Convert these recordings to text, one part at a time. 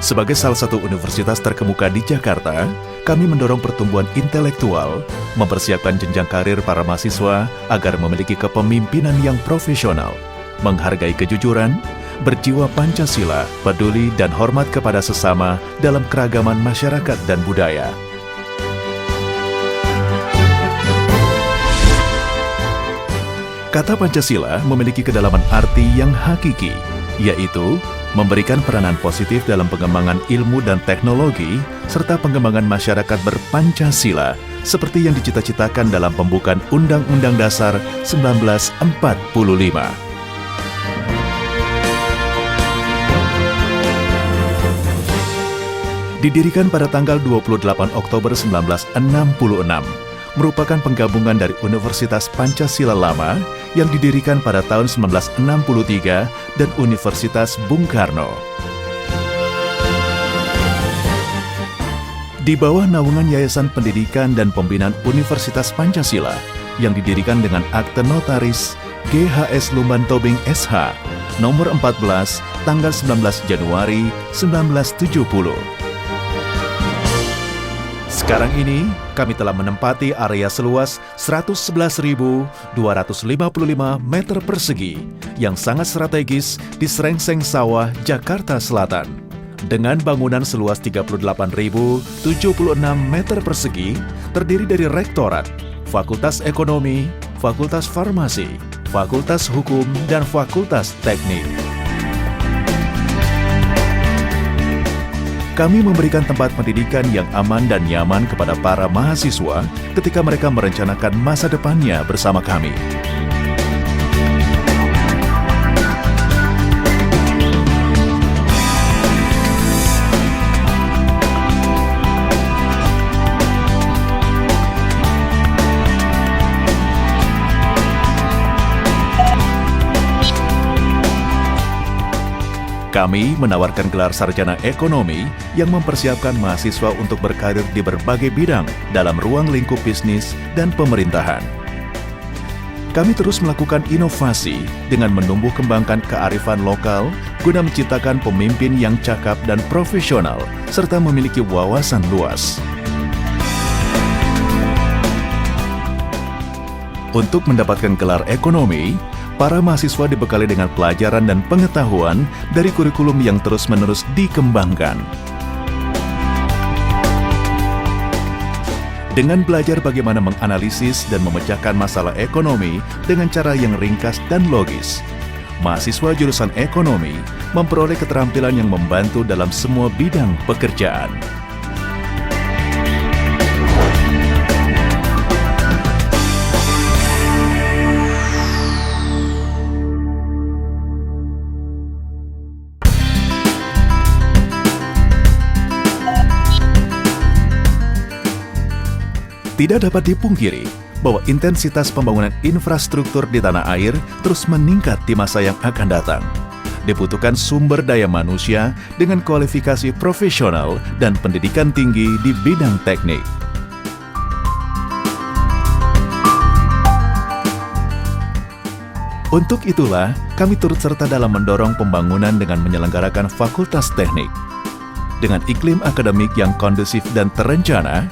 Sebagai salah satu universitas terkemuka di Jakarta, kami mendorong pertumbuhan intelektual, mempersiapkan jenjang karir para mahasiswa agar memiliki kepemimpinan yang profesional, menghargai kejujuran, berjiwa Pancasila, peduli dan hormat kepada sesama dalam keragaman masyarakat dan budaya. Kata Pancasila memiliki kedalaman arti yang hakiki, yaitu memberikan peranan positif dalam pengembangan ilmu dan teknologi, serta pengembangan masyarakat berpancasila, seperti yang dicita-citakan dalam pembukaan Undang-Undang Dasar 1945. Didirikan pada tanggal 28 Oktober 1966, merupakan penggabungan dari Universitas Pancasila Lama yang didirikan pada tahun 1963 dan Universitas Bung Karno. Di bawah naungan Yayasan Pendidikan dan Pembinaan Universitas Pancasila yang didirikan dengan akte notaris GHS Lumban Tobing SH nomor 14 tanggal 19 Januari 1970. Sekarang ini, kami telah menempati area seluas 111.255 meter persegi yang sangat strategis di Srengseng Sawah, Jakarta Selatan. Dengan bangunan seluas 38.076 meter persegi, terdiri dari Rektorat, Fakultas Ekonomi, Fakultas Farmasi, Fakultas Hukum, dan Fakultas Teknik. Kami memberikan tempat pendidikan yang aman dan nyaman kepada para mahasiswa ketika mereka merencanakan masa depannya bersama kami. Kami menawarkan gelar sarjana ekonomi yang mempersiapkan mahasiswa untuk berkarir di berbagai bidang dalam ruang lingkup bisnis dan pemerintahan. Kami terus melakukan inovasi dengan menumbuh kembangkan kearifan lokal guna menciptakan pemimpin yang cakap dan profesional serta memiliki wawasan luas. Untuk mendapatkan gelar ekonomi, para mahasiswa dibekali dengan pelajaran dan pengetahuan dari kurikulum yang terus-menerus dikembangkan. Dengan belajar bagaimana menganalisis dan memecahkan masalah ekonomi dengan cara yang ringkas dan logis, mahasiswa jurusan ekonomi memperoleh keterampilan yang membantu dalam semua bidang pekerjaan. Tidak dapat dipungkiri bahwa intensitas pembangunan infrastruktur di tanah air terus meningkat di masa yang akan datang. Dibutuhkan sumber daya manusia dengan kualifikasi profesional dan pendidikan tinggi di bidang teknik. Untuk itulah, kami turut serta dalam mendorong pembangunan dengan menyelenggarakan fakultas teknik. Dengan iklim akademik yang kondusif dan terencana,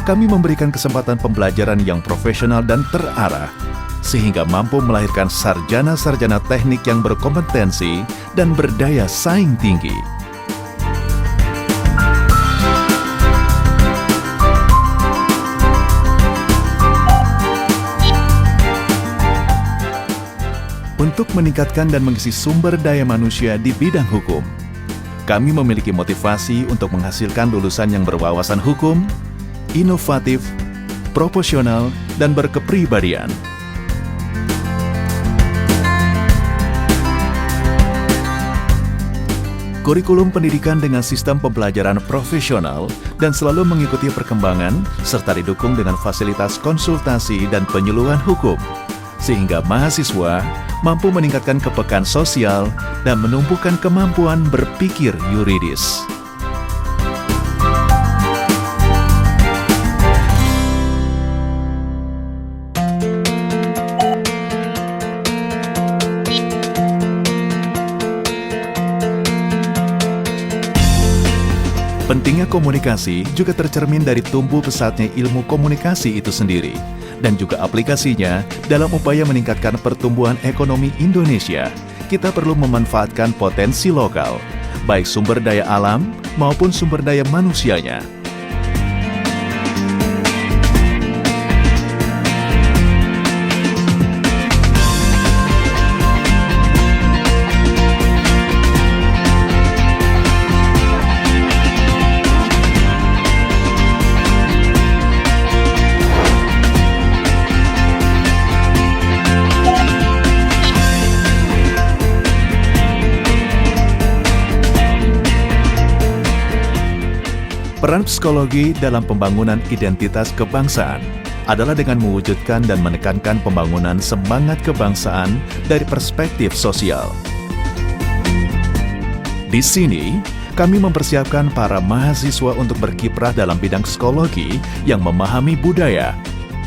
kami memberikan kesempatan pembelajaran yang profesional dan terarah, sehingga mampu melahirkan sarjana-sarjana teknik yang berkompetensi dan berdaya saing tinggi. Untuk meningkatkan dan mengisi sumber daya manusia di bidang hukum, kami memiliki motivasi untuk menghasilkan lulusan yang berwawasan hukum, inovatif, proporsional, dan berkepribadian. Kurikulum pendidikan dengan sistem pembelajaran profesional dan selalu mengikuti perkembangan serta didukung dengan fasilitas konsultasi dan penyuluhan hukum, sehingga mahasiswa mampu meningkatkan kepekaan sosial dan menumbuhkan kemampuan berpikir yuridis. Pentingnya komunikasi juga tercermin dari tumbuh pesatnya ilmu komunikasi itu sendiri, dan juga aplikasinya dalam upaya meningkatkan pertumbuhan ekonomi Indonesia. Kita perlu memanfaatkan potensi lokal, baik sumber daya alam maupun sumber daya manusianya. Peran psikologi dalam pembangunan identitas kebangsaan adalah dengan mewujudkan dan menekankan pembangunan semangat kebangsaan dari perspektif sosial. Di sini, kami mempersiapkan para mahasiswa untuk berkiprah dalam bidang psikologi yang memahami budaya,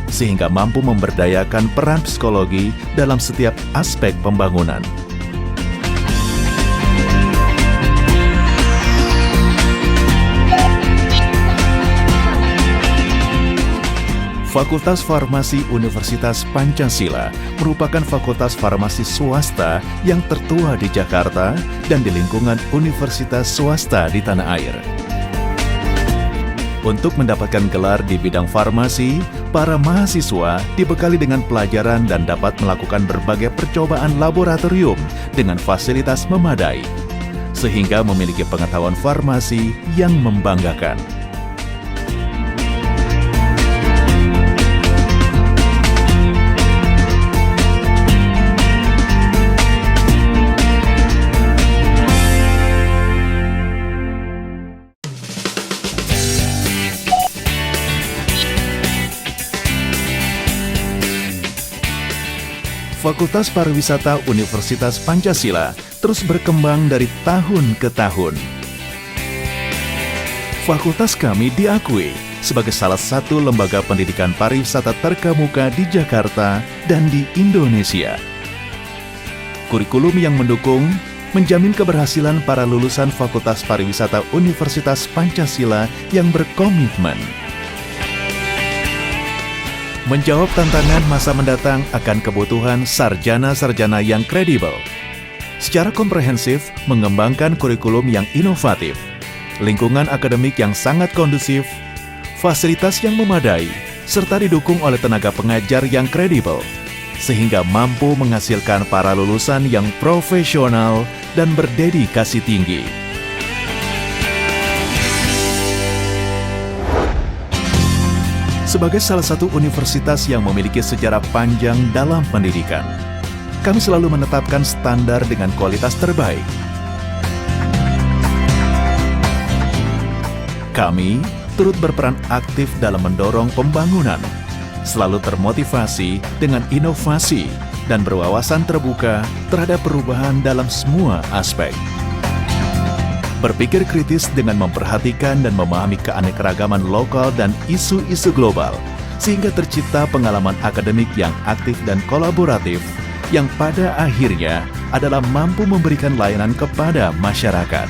sehingga mampu memberdayakan peran psikologi dalam setiap aspek pembangunan. Fakultas Farmasi Universitas Pancasila merupakan fakultas farmasi swasta yang tertua di Jakarta dan di lingkungan universitas swasta di tanah air. Untuk mendapatkan gelar di bidang farmasi, para mahasiswa dibekali dengan pelajaran dan dapat melakukan berbagai percobaan laboratorium dengan fasilitas memadai, sehingga memiliki pengetahuan farmasi yang membanggakan. Fakultas Pariwisata Universitas Pancasila terus berkembang dari tahun ke tahun. Fakultas kami diakui sebagai salah satu lembaga pendidikan pariwisata terkemuka di Jakarta dan di Indonesia. Kurikulum yang mendukung menjamin keberhasilan para lulusan Fakultas Pariwisata Universitas Pancasila yang berkomitmen. Menjawab tantangan masa mendatang akan kebutuhan sarjana-sarjana yang kredibel. Secara komprehensif, mengembangkan kurikulum yang inovatif, lingkungan akademik yang sangat kondusif, fasilitas yang memadai, serta didukung oleh tenaga pengajar yang kredibel, sehingga mampu menghasilkan para lulusan yang profesional dan berdedikasi tinggi. Sebagai salah satu universitas yang memiliki sejarah panjang dalam pendidikan, kami selalu menetapkan standar dengan kualitas terbaik. Kami turut berperan aktif dalam mendorong pembangunan, selalu termotivasi dengan inovasi dan berwawasan terbuka terhadap perubahan dalam semua aspek. Berpikir kritis dengan memperhatikan dan memahami keanekaragaman lokal dan isu-isu global, sehingga tercipta pengalaman akademik yang aktif dan kolaboratif, yang pada akhirnya adalah mampu memberikan layanan kepada masyarakat.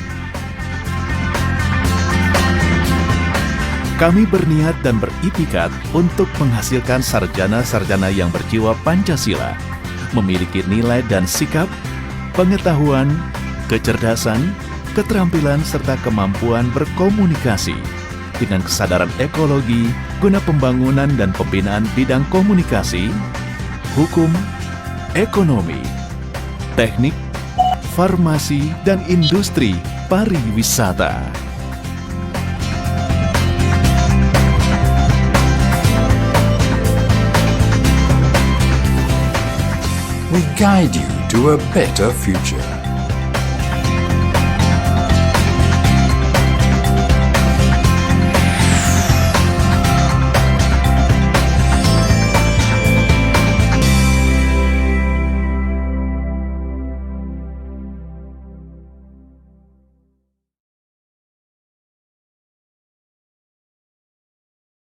Kami berniat dan beritikat untuk menghasilkan sarjana-sarjana yang berjiwa Pancasila, memiliki nilai dan sikap, pengetahuan, kecerdasan, keterampilan serta kemampuan berkomunikasi dengan kesadaran ekologi guna pembangunan dan pembinaan bidang komunikasi, hukum, ekonomi, teknik, farmasi, dan industri pariwisata. We guide you to a better future.